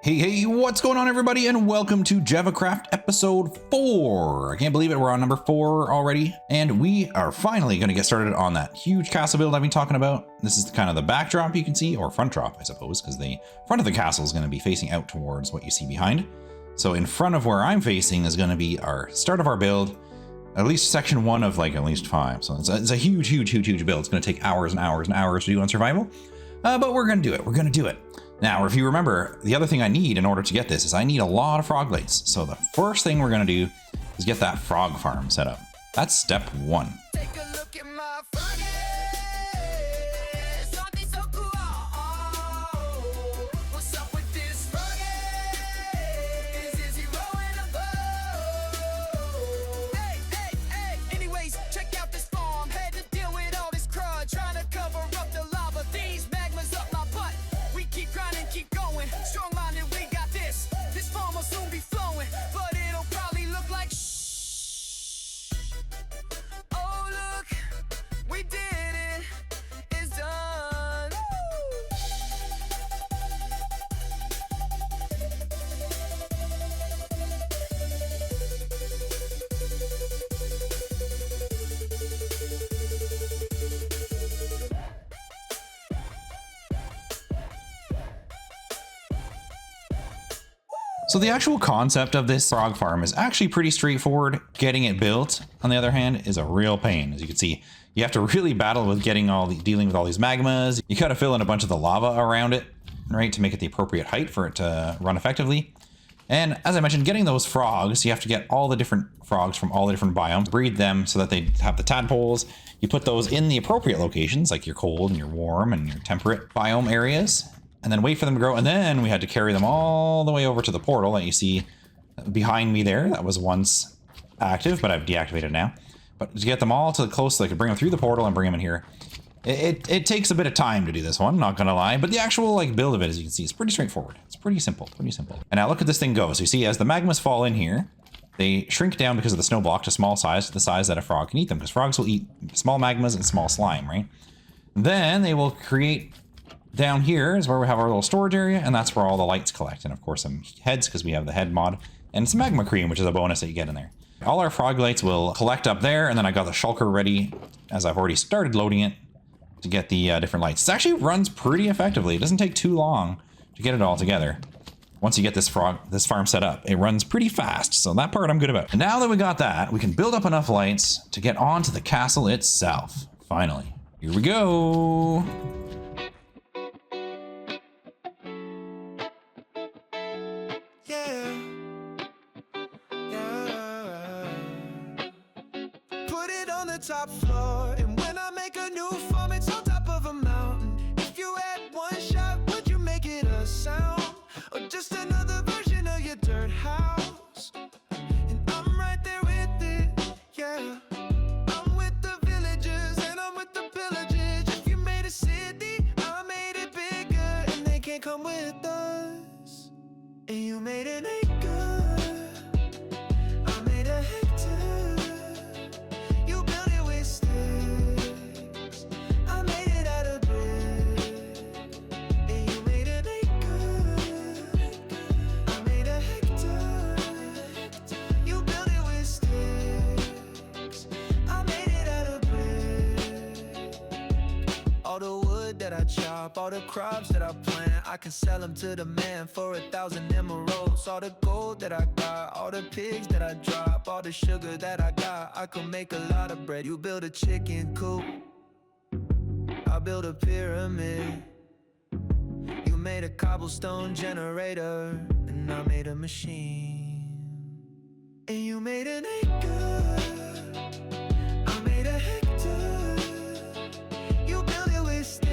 Hey, what's going on everybody, and welcome to JavaCraft episode 4. I can't believe it, we're on number 4 already. And we are finally gonna get started on that huge castle build I've been talking about. This is kind of the backdrop you can see, or front drop, I suppose, because the front of the castle is gonna be facing out towards what you see behind. So in front of where I'm facing is gonna be our start of our build, at least section 1 of like at least 5. So it's a huge build. It's gonna take hours and hours and hours to do on survival. But we're gonna do it. Now, if you remember, the other thing I need in order to get this is I need a lot of frog lights. So the first thing we're gonna do is get that frog farm set up. That's step 1. Take a look at my froggies. Aren't they so cool? What's up with this froggies? Is he rolling a boat? Hey. Anyways, check out this farm. Had to deal with all this crud. Trying to cover up the lava. These magmas up my butt. We keep grinding, keep going. Strong-minded, we got this. This farm will soon be flowing, but it'll probably look like shh. Oh, look, we did it. It's done. Woo! So the actual concept of this frog farm is actually pretty straightforward. Getting it built, on the other hand, is a real pain. As you can see, you have to really battle with dealing with all these magmas. You gotta fill in a bunch of the lava around it, right, to make it the appropriate height for it to run effectively. And as I mentioned, getting those frogs, you have to get all the different frogs from all the different biomes, breed them so that they have the tadpoles. You put those in the appropriate locations, like your cold and your warm and your temperate biome areas, and then wait for them to grow. And then we had to carry them all the way over to the portal that you see behind me there. That was once active, but I've deactivated now. But to get them all to the close, so I could bring them through the portal and bring them in here. It takes a bit of time to do this one, not gonna lie, but the actual like build of it, as you can see, is pretty straightforward. It's pretty simple. And now look at this thing go. So you see, as the magmas fall in here, they shrink down because of the snow block to small size, to the size that a frog can eat them, because frogs will eat small magmas and small slime, right? Then they will create. Down here is where we have our little storage area, and that's where all the lights collect. And of course some heads, because we have the head mod, and some magma cream, which is a bonus that you get in there. All our frog lights will collect up there, and then I got the shulker ready, as I've already started loading it, to get the different lights. It actually runs pretty effectively. It doesn't take too long to get it all together. Once you get this farm set up, it runs pretty fast, so that part I'm good about. And now that we got that, we can build up enough lights to get onto the castle itself. Finally. Here we go. Top floor, and when I make a new farm, it's on top of a mountain. If you had one shot, would you make it a sound, or just another version of your dirt house? And I'm right there with it, yeah. I'm with the villagers and I'm with the pillagers. If you made a city, I made it bigger, and they can't come with us. And you made an acre, I made a hectare. All the crops that I plant, I can sell them to the man for 1,000 emeralds. All the gold that I got, all the pigs that I drop, all the sugar that I got, I could make a lot of bread. You build a chicken coop, I build a pyramid. You made a cobblestone generator, and I made a machine. And you made an acre, I made a hectare. You built it with sticks,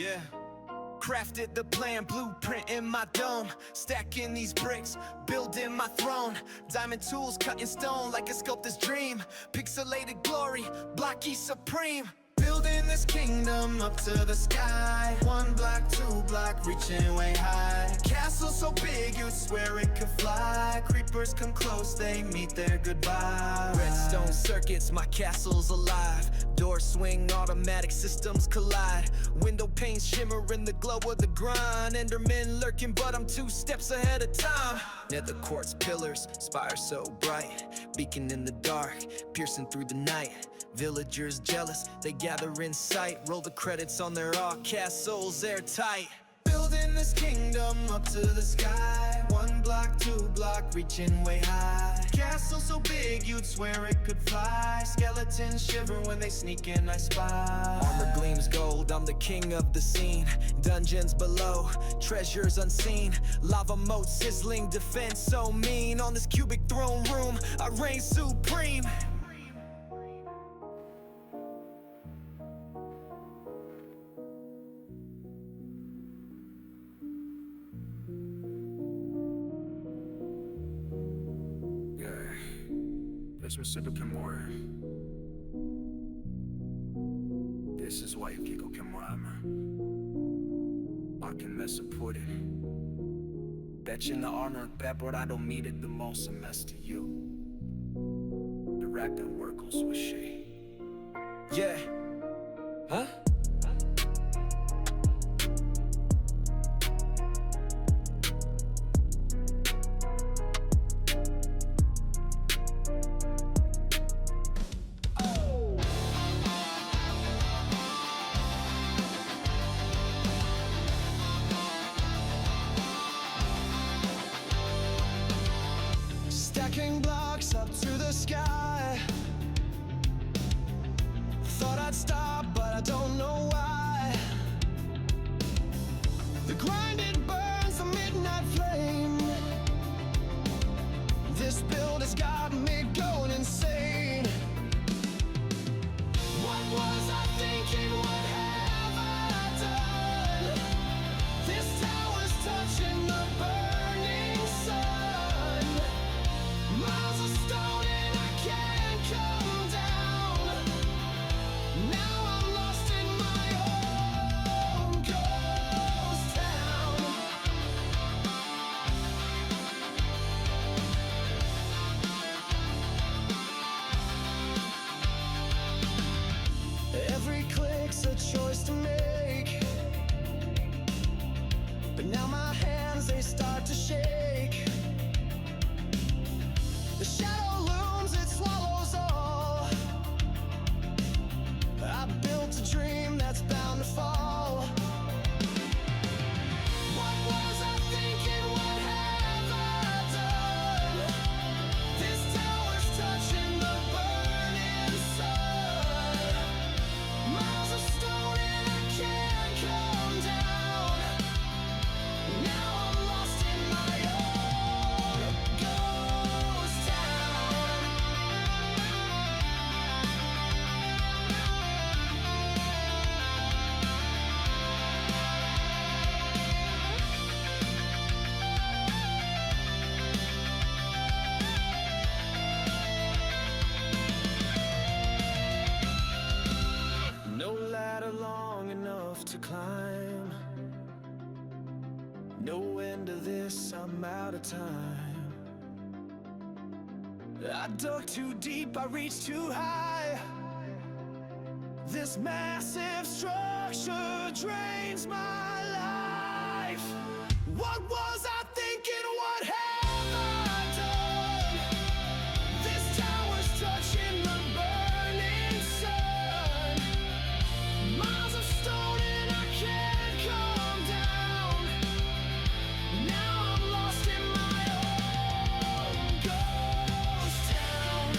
Yeah. Crafted the plan, blueprint in my dome. Stacking these bricks, building my throne. Diamond tools cutting stone like a sculptor's dream. Pixelated glory, blocky supreme. Building this kingdom up to the sky. 1 block, 2 block, reaching way high. Castle so big you'd swear it could fly. Creepers come close, they meet their goodbye. Redstone circuits, my castle's alive. Doors swing, automatic systems collide. Window panes shimmer in the glow of the grind. Endermen lurking, but I'm 2 steps ahead of time. Nether quartz pillars, spire so bright. Beacon in the dark, piercing through the night. Villagers jealous, they gather in sight. Roll the credits on their all castles airtight. Building this kingdom up to the sky. 1 block, 2 block, reaching way high. Castle so big you'd swear it could fly. Skeletons shiver when they sneak in, I spy. Armor gleams gold, I'm the king of the scene. Dungeons below, treasures unseen. Lava moat sizzling, defense so mean. On this cubic throne room, I reign supreme. This is why you Gecko can rhyme. I can mess and put it. Bet you in the armor and pepper, I don't mean it the most a mess to you. The rack that workles with she. Yeah. Huh? Stacking blocks up to the sky. Thought I'd stop, but I don't know why. The grind, it burns the midnight flame. This build has got me going insane. What was I thinking? What have I done? This tower's touching the burning sun. Miles of stone and I can't come down. Now I'm lost in my own ghost town. Every click's a choice to make, but now my hands, they start to shake. The shadow looms, it swallows all. I built a dream that's bound to fall. What was I thinking? What have I done? This tower's touching the burning sun. Miles of stone and I can't come down. Now I'm lost in my own ghost town. No ladder long enough to climb. No end to this, I'm out of time. I dug too deep, I reached too high. This massive structure drains my life. What was I thinking? What have I done? This tower's touching the burning sun. Miles of stone and I can't come down. Now I'm lost in my own ghost town.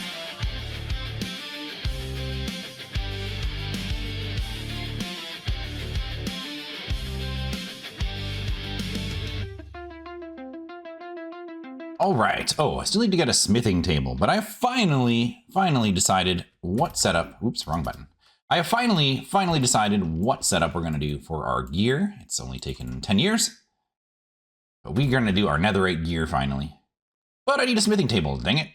All right. Oh, I still need to get a smithing table, but I finally decided what setup, oops, wrong button. I have finally decided what setup we're going to do for our gear. It's only taken 10 years. But we're going to do our netherite gear finally. But I need a smithing table, dang it.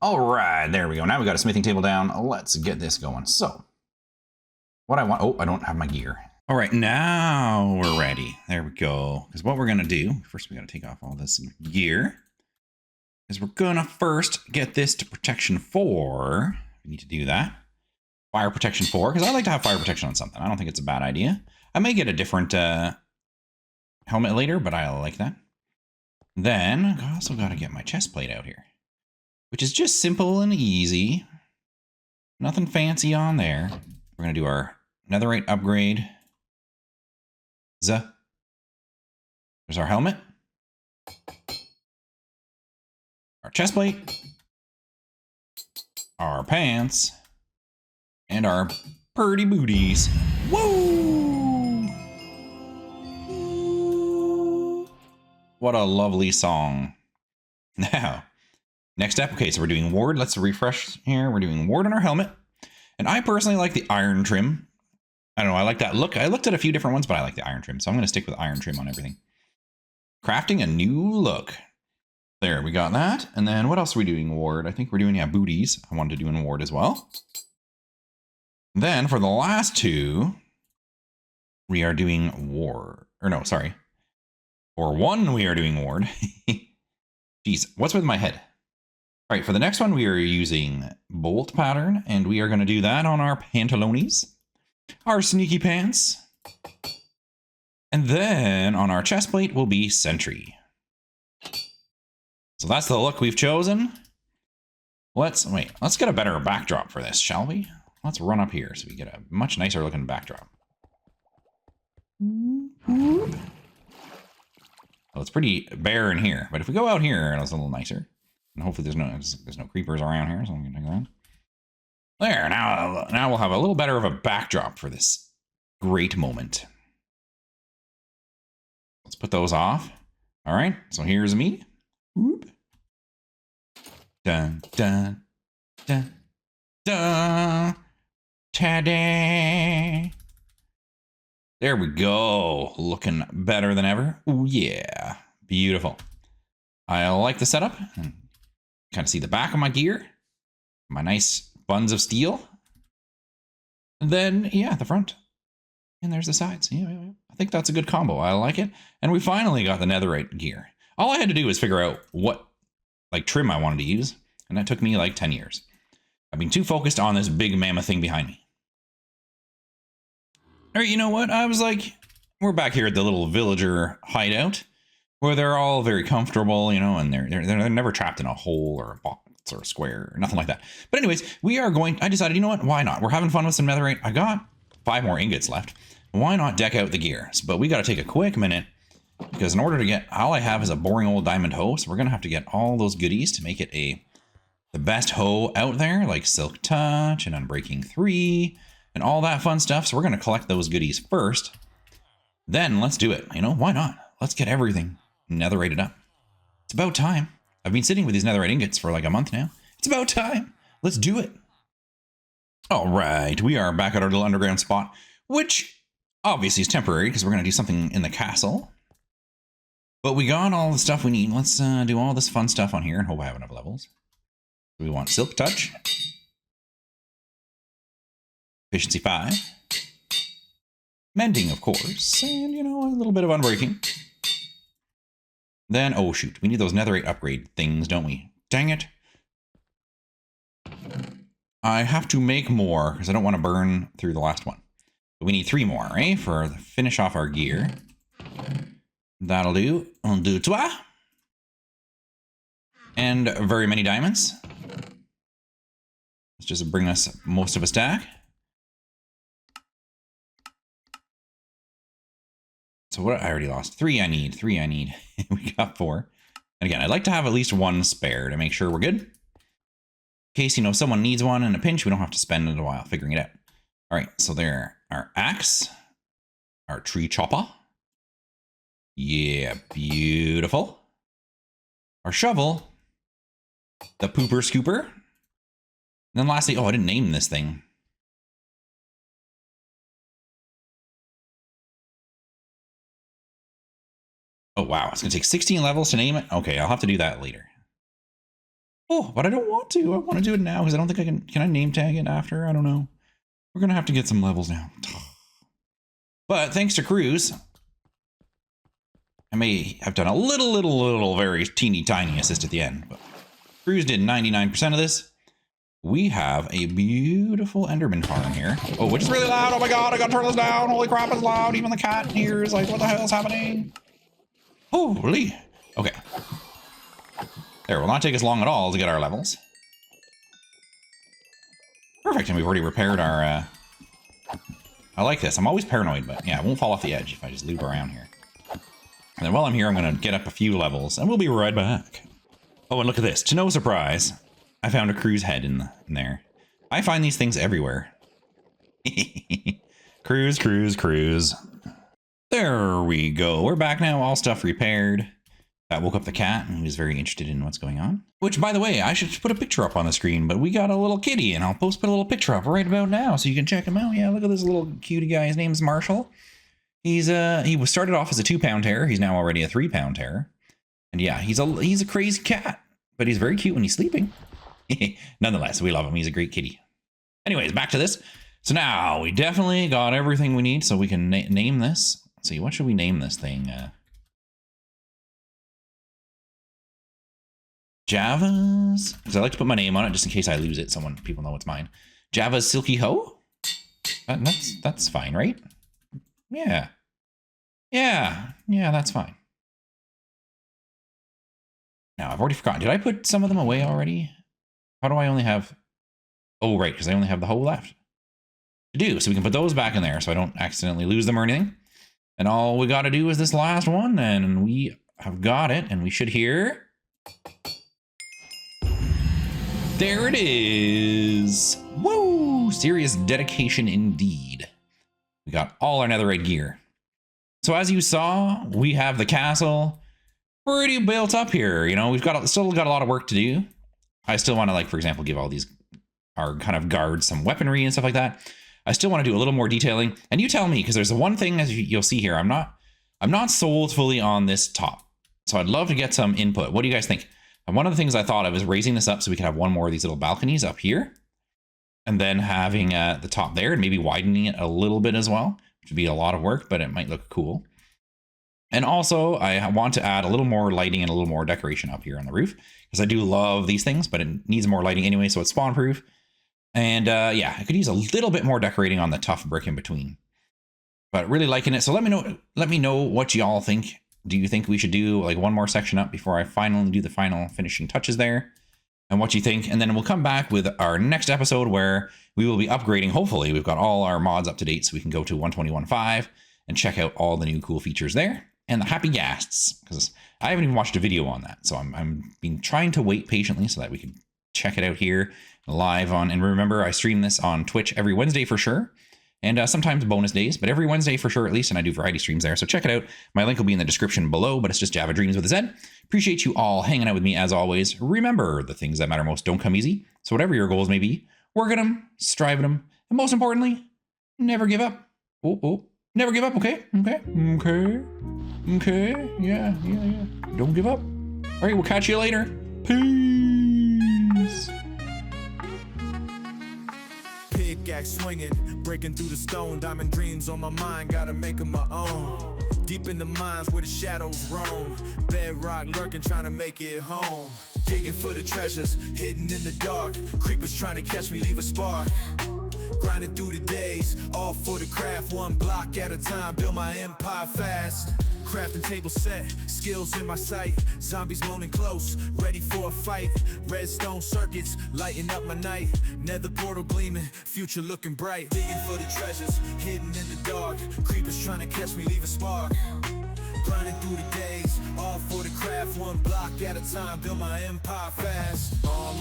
All right, there we go. Now we got a smithing table down. Let's get this going. So, what I want... Oh, I don't have my gear. All right, now we're ready. There we go. Because what we're going to do... First, we got to take off all this gear. Is we're going to first get this to protection 4. We need to do that. Fire protection 4, because I like to have fire protection on something. I don't think it's a bad idea. I may get a different helmet later, but I like that. Then, I also got to get my chest plate out here, which is just simple and easy. Nothing fancy on there. We're going to do our netherite upgrade. There's our helmet. Our chest plate. Our pants. And our purdy booties. Woo! What a lovely song. Now, next step. Okay, so we're doing ward. Let's refresh here. We're doing ward on our helmet. And I personally like the iron trim. I don't know, I like that look. I looked at a few different ones, but I like the iron trim. So I'm going to stick with iron trim on everything. Crafting a new look. There, we got that. And then what else are we doing ward? I think we're doing, yeah, booties. I wanted to do in ward as well. Then for the last two, we are doing ward. Or no, sorry. For one, we are doing ward. Jeez, what's with my head? All right, for the next one, we are using bolt pattern, and we are going to do that on our pantalones, our sneaky pants. And then on our chest plate will be sentry. So that's the look we've chosen. Let's get a better backdrop for this, shall we? Let's run up here so we get a much nicer looking backdrop. Oh, it's pretty bare in here, but if we go out here, it's a little nicer. And hopefully there's no creepers around here, so I'm gonna take that. There, now we'll have a little better of a backdrop for this great moment. Let's put those off. All right, so here's me. Whoop. Dun, dun, dun, dun. Tradie. There we go. Looking better than ever. Oh yeah. Beautiful. I like the setup. Kind of see the back of my gear. My nice buns of steel. And then, yeah, the front. And there's the sides. Yeah. I think that's a good combo. I like it. And we finally got the netherite gear. All I had to do was figure out what trim I wanted to use. And that took me like 10 years. I've been too focused on this big mammoth thing behind me. All right, you know what? I was like, we're back here at the little villager hideout where they're all very comfortable, you know, and they're never trapped in a hole or a box or a square or nothing like that. But anyways, I decided, you know what? Why not? We're having fun with some netherite. I got 5 more ingots left. Why not deck out the gear? But we got to take a quick minute because in order to get, all I have is a boring old diamond hoe. So we're going to have to get all those goodies to make it the best hoe out there, like Silk Touch and Unbreaking 3 and all that fun stuff. So we're going to collect those goodies first. Then let's do it. You know, why not? Let's get everything netherated up. It's about time. I've been sitting with these netherite ingots for like a month now. It's about time. Let's do it. All right. We are back at our little underground spot, which obviously is temporary because we're going to do something in the castle. But we got all the stuff we need. Let's do all this fun stuff on here and hope I have enough levels. We want Silk Touch. Efficiency 5. Mending, of course. And, you know, a little bit of Unbreaking. Then, oh shoot, we need those netherite upgrade things, don't we? Dang it. I have to make more because I don't want to burn through the last one. But we need 3 more, eh? For the finish off our gear. That'll do. Un, deux, trois. And very many diamonds. Let's just bring us most of a stack. So what, I already lost 3 I need. We got 4. And again, I'd like to have at least 1 spare to make sure we're good. In case, you know, someone needs one in a pinch, we don't have to spend a while figuring it out. All right, so there, our axe, our tree chopper. Yeah, beautiful. Our shovel, the pooper scooper. And then lastly, oh, I didn't name this thing. Oh, wow. It's going to take 16 levels to name it. Okay, I'll have to do that later. Oh, but I don't want to. I want to do it now because I don't think I can. Can I name tag it after? I don't know. We're going to have to get some levels now. But thanks to Kruz, I may have done a little, very teeny tiny assist at the end. But Kruz did 99% of this. We have a beautiful Enderman farm here. Oh, which is really loud. Oh my god, I gotta turn this down. Holy crap, it's loud. Even the cat here is like, what the hell is happening? Holy. Okay. There, will not take us long at all to get our levels. Perfect, and we've already repaired our, I like this. I'm always paranoid, but yeah, I won't fall off the edge if I just loop around here. And then while I'm here, I'm gonna get up a few levels, and we'll be right back. Oh, and look at this. To no surprise, I found a Kruz head in there. I find these things everywhere. Kruz. There we go. We're back now, all stuff repaired. That woke up the cat, and he was very interested in what's going on. Which, by the way, I should put a picture up on the screen, but we got a little kitty, and I'll put a little picture up right about now so you can check him out. Yeah, look at this little cutie guy. His name's Marshall. He was started off as a 2-pound terror. He's now already a 3-pound terror. And yeah, he's a crazy cat, but he's very cute when he's sleeping. Nonetheless, we love him. He's a great kitty. Anyways, back to this. So now we definitely got everything we need so we can name this. Let's see, what should we name this thing? Java's, because I like to put my name on it just in case I lose it. People know it's mine. Java's Silky Hoe? That's fine, right? Yeah, that's fine. Now, I've already forgotten. Did I put some of them away already? How do I only have... Oh, right, because I only have the hoe left to do. So we can put those back in there so I don't accidentally lose them or anything. And all we got to do is this last one, and we have got it, and we should hear... There it is! Woo! Serious dedication indeed. We got all our netherite gear. So as you saw, we have the castle pretty built up here. You know, we've still got a lot of work to do. I still want to, like, for example, give all these, our kind of guards some weaponry and stuff like that. I still want to do a little more detailing. And you tell me, because there's the one thing, as you'll see here, I'm not sold fully on this top. So I'd love to get some input. What do you guys think? And one of the things I thought of is raising this up so we could have one more of these little balconies up here. And then having the top there and maybe widening it a little bit as well, which would be a lot of work, but it might look cool. And also I want to add a little more lighting and a little more decoration up here on the roof because I do love these things, but it needs more lighting anyway, so it's spawn proof. And yeah, I could use a little bit more decorating on the tough brick in between, but really liking it. So let me know what y'all think. Do you think we should do like one more section up before I finally do the final finishing touches there? And what you think, and then we'll come back with our next episode where we will be upgrading. Hopefully we've got all our mods up to date so we can go to 121.5 and check out all the new cool features there and the happy ghasts, because I haven't even watched a video on that. So I'm been trying to wait patiently so that we can check it out here live on. And remember, I stream this on Twitch every Wednesday for sure. And sometimes bonus days, but every Wednesday for sure at least, and I do variety streams there. So check it out. My link will be in the description below, but it's just JavaDreamz with a Z. Appreciate you all hanging out with me as always. Remember, the things that matter most don't come easy. So whatever your goals may be, work at them, strive at them, and most importantly, never give up. Never give up, okay? Okay, yeah. Don't give up. All right, we'll catch you later. Peace. Pickaxe swinging, breaking through the stone, diamond dreams on my mind, gotta make them my own. Deep in the mines where the shadows roam, bedrock lurking, trying to make it home. Digging for the treasures, hidden in the dark, creepers trying to catch me, leave a spark. Grinding through the days, all for the craft, one block at a time, build my empire fast. Crafting table set, skills in my sight, zombies moaning close, ready for a fight. Redstone circuits, lighting up my night, nether portal gleaming, future looking bright. Digging for the treasures, hidden in the dark, creepers trying to catch me, leave a spark. Grinding through the days, all for the craft, one block at a time, build my empire fast. All